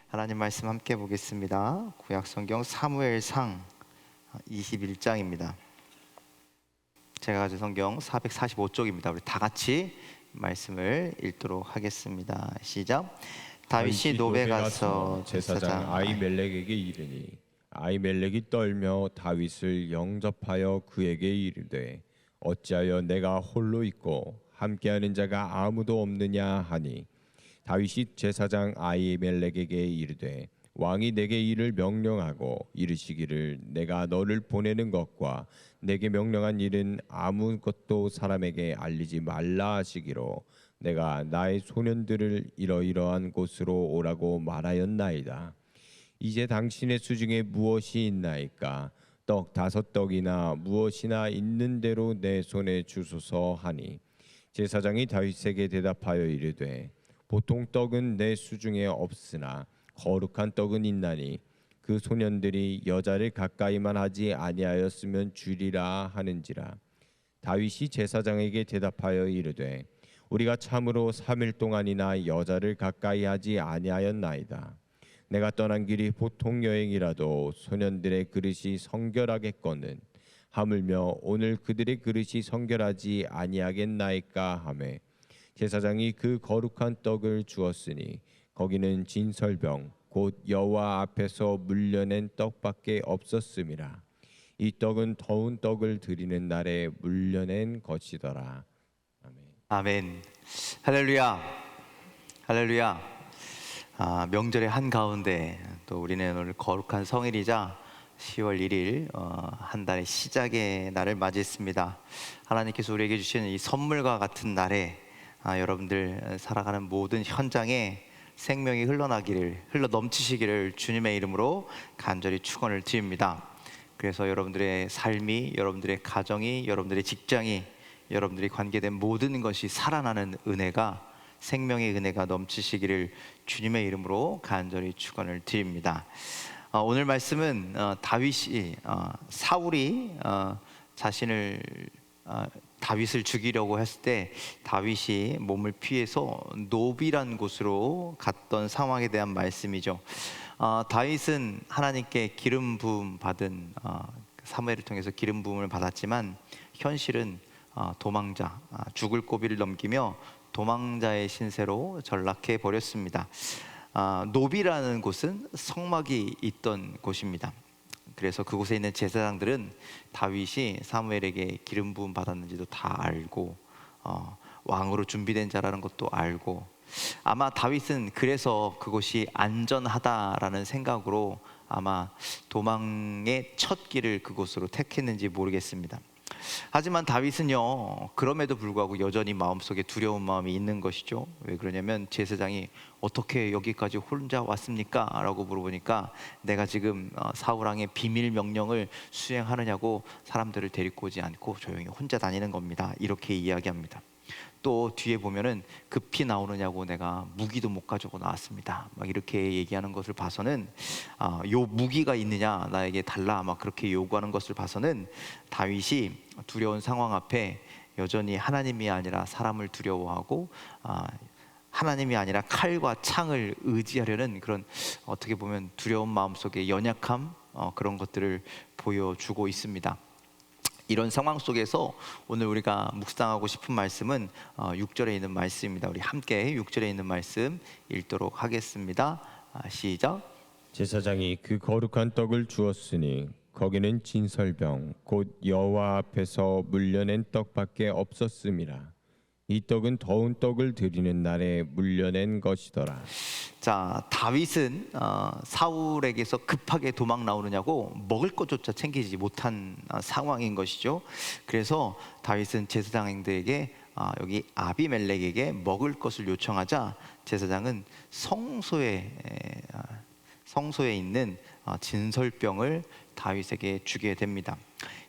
하나님 말씀 함께 보겠습니다. 구약성경 사무엘상 21장입니다. 제가 가진 성경 445쪽입니다. 우리 다 같이 말씀을 읽도록 하겠습니다. 시작. 다윗이 노베 가서 제사장 아히멜렉에게 이르니 아히멜렉이 떨며 다윗을 영접하여 그에게 이르되 어찌하여 내가 홀로 있고 함께하는 자가 아무도 없느냐 하니 다윗이 제사장 아히멜렉에게 이르되 왕이 내게 이를 명령하고 이르시기를 내가 너를 보내는 것과 내게 명령한 일은 아무것도 사람에게 알리지 말라 하시기로 내가 나의 소년들을 이러이러한 곳으로 오라고 말하였나이다. 이제 당신의 수중에 무엇이 있나이까? 떡 5떡이나 무엇이나 있는 대로 내 손에 주소서 하니 제사장이 다윗에게 대답하여 이르되 보통 떡은 내 수중에 없으나 거룩한 떡은 있나니 그 소년들이 여자를 가까이만 하지 아니하였으면 주리라 하는지라. 다윗이 제사장에게 대답하여 이르되 우리가 참으로 3일 동안이나 여자를 가까이 하지 아니하였나이다. 내가 떠난 길이 보통 여행이라도 소년들의 그릇이 성결하겠거늘 하물며 오늘 그들의 그릇이 성결하지 아니하겠나이까 하매 제사장이 그 거룩한 떡을 주었으니 거기는 진설병 곧 여호와 앞에서 물려낸 떡밖에 없었음이라. 이 떡은 더운 떡을 드리는 날에 물려낸 것이더라. 아멘. 아멘. 할렐루야. 할렐루야. 명절의 한가운데 또 우리는 오늘 거룩한 성일이자 10월 1일 한 달의 시작의 날을 맞이했습니다. 하나님께서 우리에게 주시는 이 선물과 같은 날에 여러분들 살아가는 모든 현장에 생명이 흘러 넘치시기를 주님의 이름으로 간절히 축원을 드립니다. 그래서 여러분들의 삶이, 여러분들의 가정이, 여러분들의 직장이, 여러분들이 관계된 모든 것이 살아나는 은혜가, 생명의 은혜가 넘치시기를 주님의 이름으로 간절히 축원을 드립니다. 오늘 말씀은 사울이 자신을 다윗을 죽이려고 했을 때 다윗이 몸을 피해서 노비란 곳으로 갔던 상황에 대한 말씀이죠. 다윗은 하나님께 기름 부음 받은 사무엘을 통해서 기름 부음을 받았지만 현실은 도망자, 죽을 고비를 넘기며 도망자의 신세로 전락해 버렸습니다. 노비라는 곳은 성막이 있던 곳입니다. 그래서 그곳에 있는 제사장들은 다윗이 사무엘에게 기름 부음 받았는지도 다 알고 왕으로 준비된 자라는 것도 알고, 아마 다윗은 그래서 그곳이 안전하다라는 생각으로 아마 도망의 첫 길을 그곳으로 택했는지 모르겠습니다. 하지만 다윗은요, 그럼에도 불구하고 여전히 마음속에 두려운 마음이 있는 것이죠. 왜 그러냐면 제사장이 어떻게 여기까지 혼자 왔습니까? 라고 물어보니까 내가 지금 사울왕의 비밀 명령을 수행하느냐고 사람들을 데리고 오지 않고 조용히 혼자 다니는 겁니다. 이렇게 이야기합니다. 또 뒤에 보면은 급히 나오느냐고 내가 무기도 못 가지고 나왔습니다. 막 이렇게 얘기하는 것을 봐서는 요 무기가 있느냐 나에게 달라 막 그렇게 요구하는 것을 봐서는 다윗이 두려운 상황 앞에 여전히 하나님이 아니라 사람을 두려워하고 하나님이 아니라 칼과 창을 의지하려는 그런, 어떻게 보면 두려운 마음속의 연약함, 그런 것들을 보여주고 있습니다. 이런 상황 속에서 오늘 우리가 묵상하고 싶은 말씀은 6절에 있는 말씀입니다. 우리 함께 6절에 있는 말씀 읽도록 하겠습니다. 시작. 제사장이 그 거룩한 떡을 주었으니 거기는 진설병 곧 여호와 앞에서 물려낸 떡밖에 없었음이라. 이 떡은 더운 떡을 드리는 날에 물려낸 것이더라. 자, 다윗은 사울에게서 급하게 도망 나오느냐고 먹을 것조차 챙기지 못한 상황인 것이죠. 그래서 다윗은 제사장들에게 여기 아비멜렉에게 먹을 것을 요청하자 제사장은 성소에 있는 진설병을 다윗에게 주게 됩니다.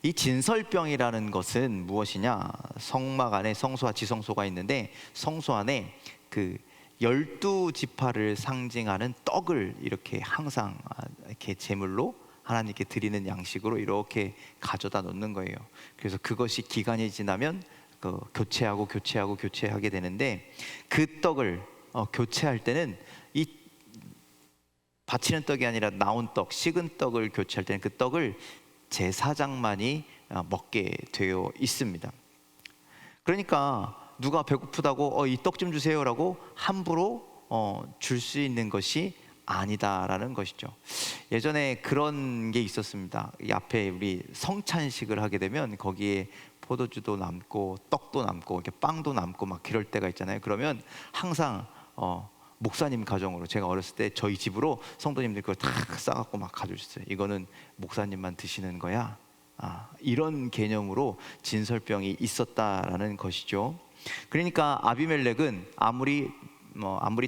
이 진설병이라는 것은 무엇이냐? 성막 안에 성소와 지성소가 있는데 성소 안에 그 12지파를 상징하는 떡을 이렇게 항상 이렇게 제물로 하나님께 드리는 양식으로 이렇게 가져다 놓는 거예요. 그래서 그것이 기간이 지나면 교체하게 되는데 그 떡을 교체할 때는 이 바치는 떡이 아니라 나온 떡, 식은 떡을 교체할 때는 그 떡을 제사장만이 먹게 되어 있습니다. 그러니까 누가 배고프다고 이 떡 좀 주세요라고 함부로 줄 수 있는 것이 아니다라는 것이죠. 예전에 그런 게 있었습니다. 이 앞에 우리 성찬식을 하게 되면 거기에 포도주도 남고 떡도 남고 이렇게 빵도 남고 막 그럴 때가 있잖아요. 그러면 항상 목사님 가정으로, 제가 어렸을 때 저희 집으로 성도님들 그걸 다 싸갖고 막 가져오셨어요. 이거는 목사님만 드시는 거야. 이런 개념으로 진설병이 있었다라는 것이죠. 그러니까 아비멜렉은 아무리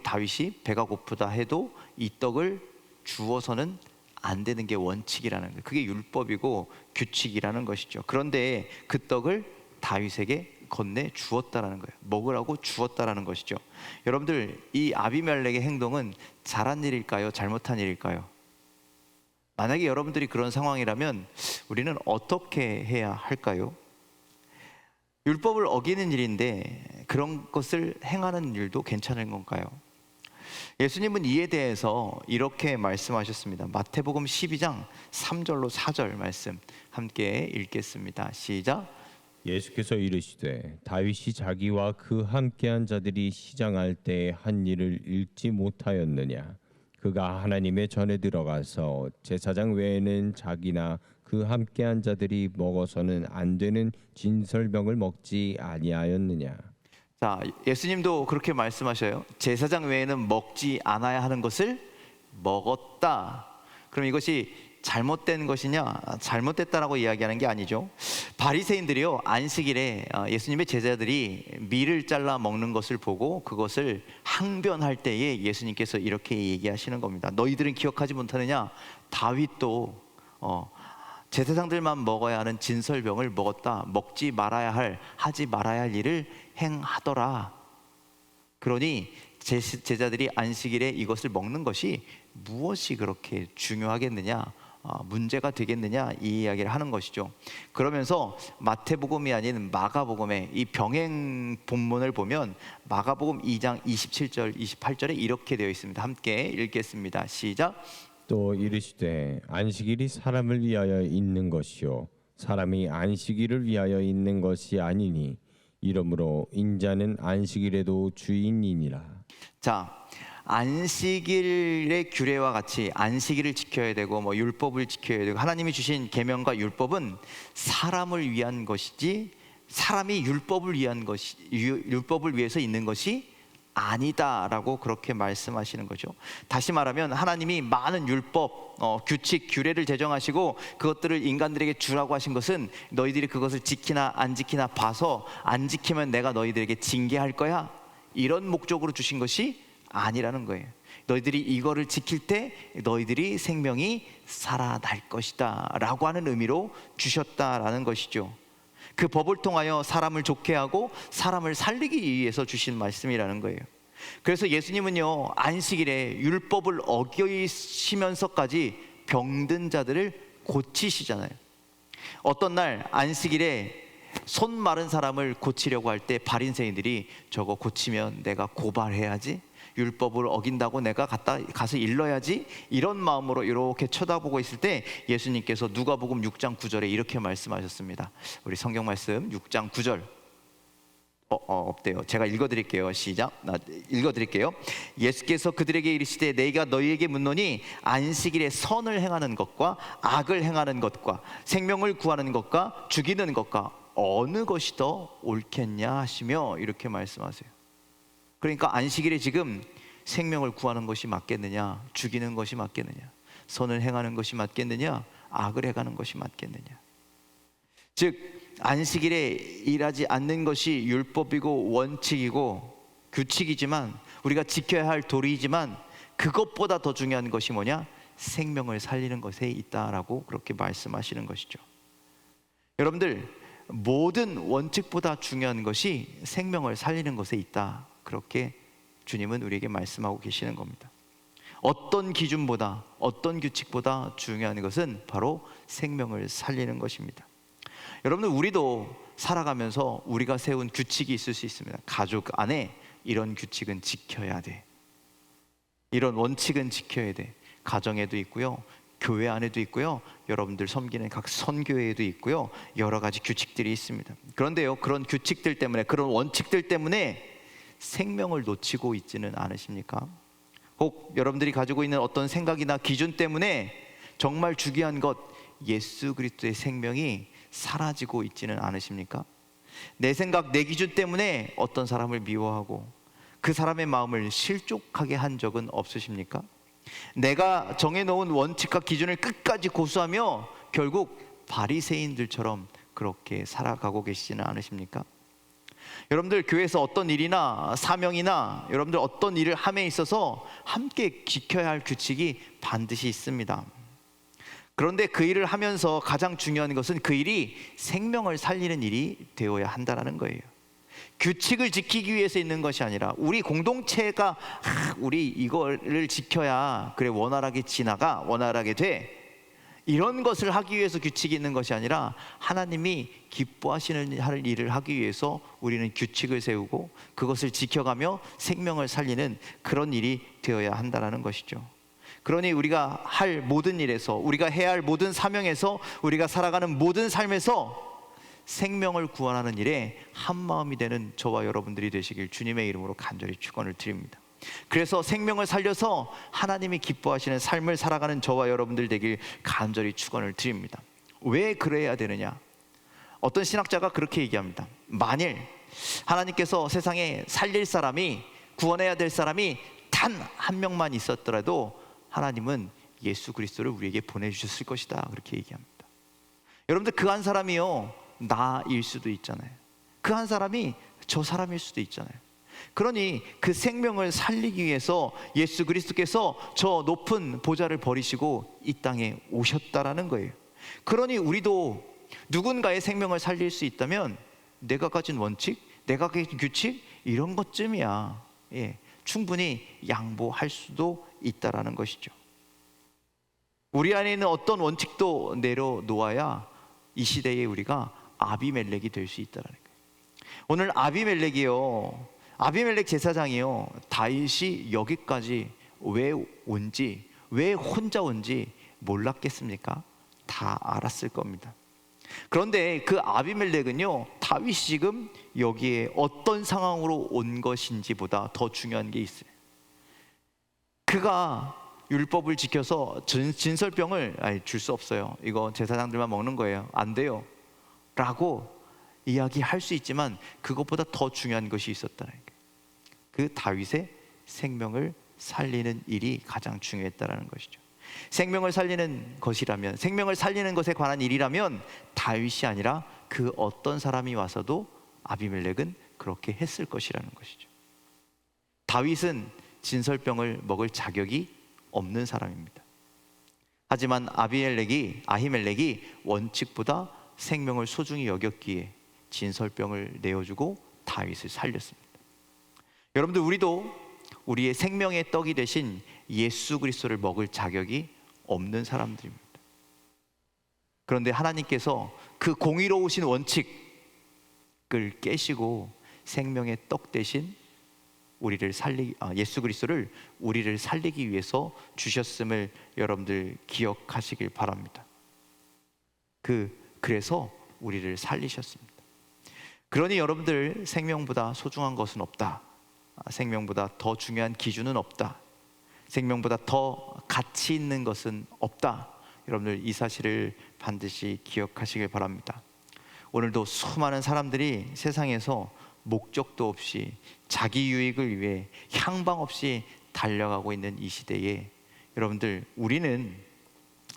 다윗이 배가 고프다 해도 이 떡을 주어서는 안 되는 게 원칙이라는 거예요. 그게 율법이고 규칙이라는 것이죠. 그런데 그 떡을 다윗에게 건네 주었다라는 거예요. 먹으라고 주었다라는 것이죠. 여러분들, 이 아비멜렉의 행동은 잘한 일일까요? 잘못한 일일까요? 만약에 여러분들이 그런 상황이라면 우리는 어떻게 해야 할까요? 율법을 어기는 일인데 그런 것을 행하는 일도 괜찮은 건가요? 예수님은 이에 대해서 이렇게 말씀하셨습니다. 마태복음 12장 3절로 4절 말씀 함께 읽겠습니다. 시작. 예수께서 이르시되 다윗이 자기와 그 함께한 자들이 시장할 때 한 일을 읽지 못하였느냐? 그가 하나님의 전에 들어가서 제사장 외에는 자기나 그 함께한 자들이 먹어서는 안 되는 진설병을 먹지 아니하였느냐? 자, 예수님도 그렇게 말씀하셔요. 제사장 외에는 먹지 않아야 하는 것을 먹었다. 그럼 이것이 잘못된 것이냐? 잘못됐다라고 이야기하는 게 아니죠. 바리새인들이요, 안식일에 예수님의 제자들이 밀을 잘라 먹는 것을 보고 그것을 항변할 때에 예수님께서 이렇게 얘기하시는 겁니다. 너희들은 기억하지 못하느냐? 다윗도 제사장들만 먹어야 하는 진설병을 먹었다. 먹지 말아야 할, 하지 말아야 할 일을 행하더라. 그러니 제자들이 안식일에 이것을 먹는 것이 무엇이 그렇게 중요하겠느냐, 문제가 되겠느냐, 이 이야기를 하는 것이죠. 그러면서 마태복음이 아닌 마가복음의 이 병행 본문을 보면 마가복음 2장 27절 28절에 이렇게 되어 있습니다. 함께 읽겠습니다. 시작. 또 이르시되 안식일이 사람을 위하여 있는 것이요 사람이 안식일을 위하여 있는 것이 아니니 이러므로 인자는 안식일에도 주인이니라. 자, 안식일의 규례와 같이 안식일을 지켜야 되고 율법을 지켜야 되고 하나님이 주신 계명과 율법은 사람을 위한 것이지 사람이 율법을 위해서 있는 것이 아니다라고 그렇게 말씀하시는 거죠. 다시 말하면 하나님이 많은 율법, 규칙, 규례를 제정하시고 그것들을 인간들에게 주라고 하신 것은 너희들이 그것을 지키나 안 지키나 봐서 안 지키면 내가 너희들에게 징계할 거야, 이런 목적으로 주신 것이 아니라는 거예요. 너희들이 이거를 지킬 때 너희들이 생명이 살아날 것이다 라고 하는 의미로 주셨다라는 것이죠. 그 법을 통하여 사람을 좋게 하고 사람을 살리기 위해서 주신 말씀이라는 거예요. 그래서 예수님은요, 안식일에 율법을 어기시면서까지 병든 자들을 고치시잖아요. 어떤 날 안식일에 손 마른 사람을 고치려고 할 때 바리새인들이 저거 고치면 내가 고발해야지, 율법을 어긴다고 내가 가서 일러야지, 이런 마음으로 이렇게 쳐다보고 있을 때 예수님께서 누가복음 6장 9절에 이렇게 말씀하셨습니다. 우리 성경 말씀 6장 9절 없대요. 제가 읽어드릴게요. 시작. 읽어드릴게요. 예수께서 그들에게 이르시되 내가 너희에게 묻노니 안식일에 선을 행하는 것과 악을 행하는 것과 생명을 구하는 것과 죽이는 것과 어느 것이 더 옳겠냐 하시며 이렇게 말씀하세요. 그러니까 안식일에 지금 생명을 구하는 것이 맞겠느냐, 죽이는 것이 맞겠느냐, 선을 행하는 것이 맞겠느냐, 악을 행하는 것이 맞겠느냐. 즉 안식일에 일하지 않는 것이 율법이고 원칙이고 규칙이지만 우리가 지켜야 할 도리이지만 그것보다 더 중요한 것이 뭐냐? 생명을 살리는 것에 있다라고 그렇게 말씀하시는 것이죠. 여러분들, 모든 원칙보다 중요한 것이 생명을 살리는 것에 있다, 그렇게 주님은 우리에게 말씀하고 계시는 겁니다. 어떤 기준보다 어떤 규칙보다 중요한 것은 바로 생명을 살리는 것입니다. 여러분들, 우리도 살아가면서 우리가 세운 규칙이 있을 수 있습니다. 가족 안에 이런 규칙은 지켜야 돼, 이런 원칙은 지켜야 돼. 가정에도 있고요, 교회 안에도 있고요, 여러분들 섬기는 각 선교회에도 있고요, 여러 가지 규칙들이 있습니다. 그런데요, 그런 규칙들 때문에, 그런 원칙들 때문에 생명을 놓치고 있지는 않으십니까? 혹 여러분들이 가지고 있는 어떤 생각이나 기준 때문에 정말 중요한 것, 예수 그리스도의 생명이 사라지고 있지는 않으십니까? 내 생각, 내 기준 때문에 어떤 사람을 미워하고 그 사람의 마음을 실족하게 한 적은 없으십니까? 내가 정해놓은 원칙과 기준을 끝까지 고수하며 결국 바리새인들처럼 그렇게 살아가고 계시지는 않으십니까? 여러분들 교회에서 어떤 일이나 사명이나 여러분들 어떤 일을 함에 있어서 함께 지켜야 할 규칙이 반드시 있습니다. 그런데 그 일을 하면서 가장 중요한 것은 그 일이 생명을 살리는 일이 되어야 한다는 거예요. 규칙을 지키기 위해서 있는 것이 아니라 우리 공동체가 우리 이거를 지켜야 그래 원활하게 지나가, 원활하게 돼, 이런 것을 하기 위해서 규칙이 있는 것이 아니라 하나님이 기뻐하시는 할 일을 하기 위해서 우리는 규칙을 세우고 그것을 지켜가며 생명을 살리는 그런 일이 되어야 한다는 것이죠. 그러니 우리가 할 모든 일에서, 우리가 해야 할 모든 사명에서, 우리가 살아가는 모든 삶에서 생명을 구원하는 일에 한마음이 되는 저와 여러분들이 되시길 주님의 이름으로 간절히 축원을 드립니다. 그래서 생명을 살려서 하나님이 기뻐하시는 삶을 살아가는 저와 여러분들 되길 간절히 축원을 드립니다. 왜 그래야 되느냐? 어떤 신학자가 그렇게 얘기합니다. 만일 하나님께서 세상에 살릴 사람이, 구원해야 될 사람이 단 한 명만 있었더라도 하나님은 예수 그리스도를 우리에게 보내주셨을 것이다, 그렇게 얘기합니다. 여러분들 그 한 사람이요, 나일 수도 있잖아요. 그 한 사람이 저 사람일 수도 있잖아요. 그러니 그 생명을 살리기 위해서 예수 그리스도께서 저 높은 보좌를 버리시고 이 땅에 오셨다라는 거예요. 그러니 우리도 누군가의 생명을 살릴 수 있다면 내가 가진 원칙, 내가 가진 규칙, 이런 것쯤이야, 충분히 양보할 수도 있다라는 것이죠. 우리 안에 있는 어떤 원칙도 내려놓아야 이 시대에 우리가 아비멜렉이 될 수 있다라는 거예요. 오늘 아비멜렉 제사장이요, 다윗이 여기까지 왜 온지, 왜 혼자 온지 몰랐겠습니까? 다 알았을 겁니다. 그런데 그 아비멜렉은요, 다윗이 지금 여기에 어떤 상황으로 온 것인지보다 더 중요한 게 있어요. 그가 율법을 지켜서 진설병을 줄 수 없어요, 이거 제사장들만 먹는 거예요, 안 돼요 라고 이야기할 수 있지만 그것보다 더 중요한 것이 있었다는 거예요. 그 다윗의 생명을 살리는 일이 가장 중요했다는 것이죠. 생명을 살리는 것이라면, 생명을 살리는 것에 관한 일이라면 다윗이 아니라 그 어떤 사람이 와서도 아비멜렉은 그렇게 했을 것이라는 것이죠. 다윗은 진설병을 먹을 자격이 없는 사람입니다. 하지만 아히멜렉이 원칙보다 생명을 소중히 여겼기에 진설병을 내어주고 다윗을 살렸습니다. 여러분들, 우리도 우리의 생명의 떡이 되신 예수 그리스도를 먹을 자격이 없는 사람들입니다. 그런데 하나님께서 그 공의로우신 원칙을 깨시고 생명의 떡 대신 예수 그리스도를 우리를 살리기 위해서 주셨음을 여러분들 기억하시길 바랍니다. 그래서 우리를 살리셨습니다. 그러니 여러분들, 생명보다 소중한 것은 없다, 생명보다 더 중요한 기준은 없다, 생명보다 더 가치 있는 것은 없다, 여러분들 이 사실을 반드시 기억하시길 바랍니다. 오늘도 수많은 사람들이 세상에서 목적도 없이 자기 유익을 위해 향방 없이 달려가고 있는 이 시대에 여러분들, 우리는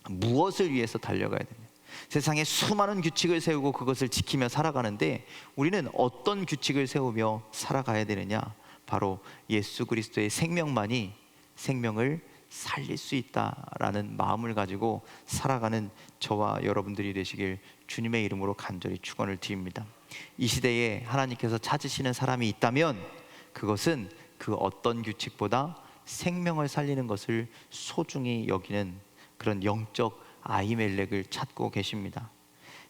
무엇을 위해서 달려가야 되냐? 세상에 수많은 규칙을 세우고 그것을 지키며 살아가는데 우리는 어떤 규칙을 세우며 살아가야 되느냐? 바로 예수 그리스도의 생명만이 생명을 살릴 수 있다라는 마음을 가지고 살아가는 저와 여러분들이 되시길 주님의 이름으로 간절히 축원을 드립니다. 이 시대에 하나님께서 찾으시는 사람이 있다면 그것은 그 어떤 규칙보다 생명을 살리는 것을 소중히 여기는 그런 영적 아히멜렉을 찾고 계십니다.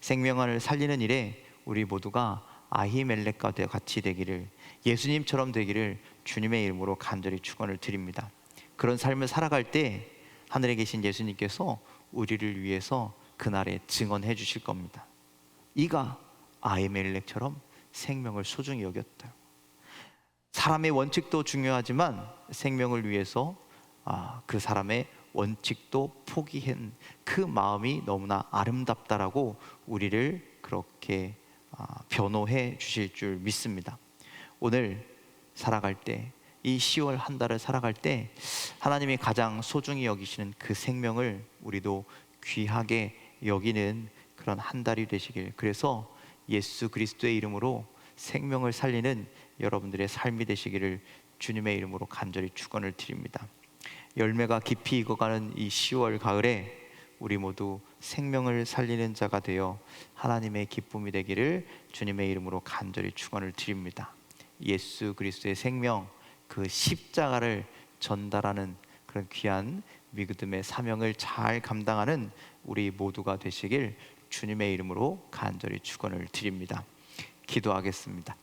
생명을 살리는 일에 우리 모두가 아히멜렉과 같이 되기를, 예수님처럼 되기를 주님의 이름으로 간절히 축원을 드립니다. 그런 삶을 살아갈 때 하늘에 계신 예수님께서 우리를 위해서 그날에 증언해 주실 겁니다. 이가 아히멜렉처럼 생명을 소중히 여겼다. 사람의 원칙도 중요하지만 생명을 위해서 그 사람의 원칙도 포기한 그 마음이 너무나 아름답다라고 우리를 그렇게 변호해 주실 줄 믿습니다. 오늘 살아갈 때, 이 10월 한 달을 살아갈 때 하나님이 가장 소중히 여기시는 그 생명을 우리도 귀하게 여기는 그런 한 달이 되시길, 그래서 예수 그리스도의 이름으로 생명을 살리는 여러분들의 삶이 되시기를 주님의 이름으로 간절히 축원을 드립니다. 열매가 깊이 익어가는 이 10월 가을에 우리 모두 생명을 살리는 자가 되어 하나님의 기쁨이 되기를 주님의 이름으로 간절히 축원을 드립니다. 예수 그리스도의 생명, 그 십자가를 전달하는 그런 귀한 믿음의 사명을 잘 감당하는 우리 모두가 되시길 주님의 이름으로 간절히 축원을 드립니다. 기도하겠습니다.